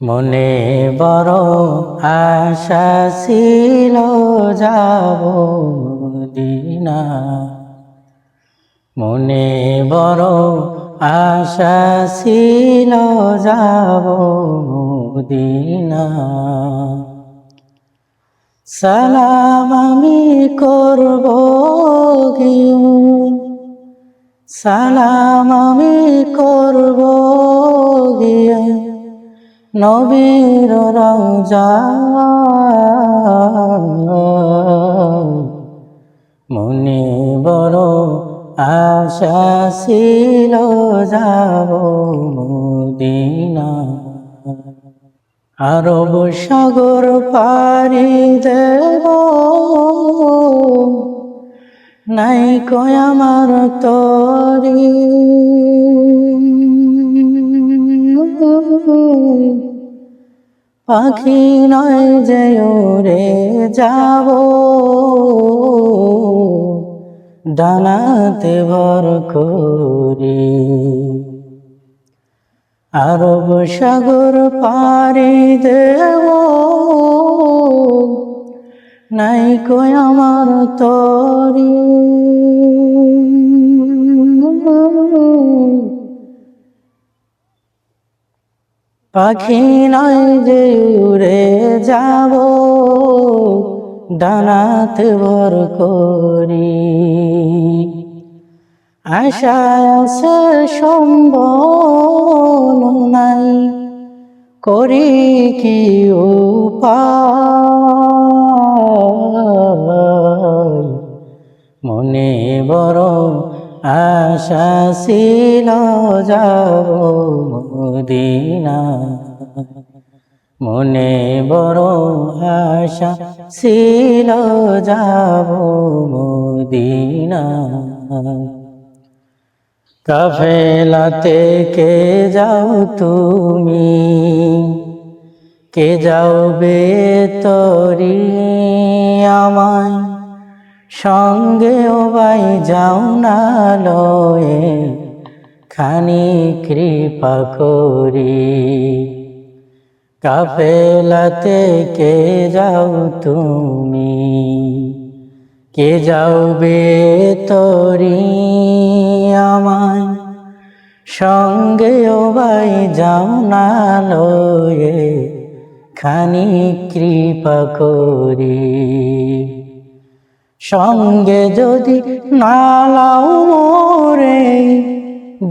মনে বড় আশা ছিল যাব মদিনা, মনে বড় আশা ছিল যাব মদিনা। সালাম আমি করব গিয়ে, সালাম আমি করব গিয়ে নবীর রওজায়। মনে বড় আশা ছিল যাব মদিনা। আরব সাগর পাড়ি দেব, নাই কয় আমার তরি। পাখি নয় যে উড়ে যাব, ডানাতে ভর করি। আরব সাগর পাড়ি দেব, নাই কয় আমার তরি। পাখি নয় যে উড়ে যাব, ডানাতে ভর করি। আশা আছে সম্বল নাই, করি কি উপায়। মনে বড় আশা ছিল যাব মদিনা, মনে বড় আশা ছিল যাব মদিনা। কাফেলাতে কে যাও তুমি, কে যাওবে তরি আমায় সঙ্গেও বাই যাও না লয়ে, খানি কৃপা করি। কাফেলাতে কে যাও তুমি, কে যাওবে তরি আমায় সঙ্গেও বাই যাও না লয়ে, খানি কৃপা করি। সঙ্গে যদি না লাও মোরে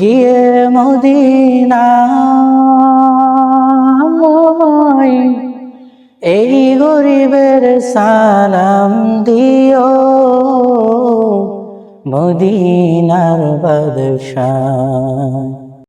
গিয়ে মদিনায়, এই গরিবের সালাম দিও মদিনার বাদশাহ।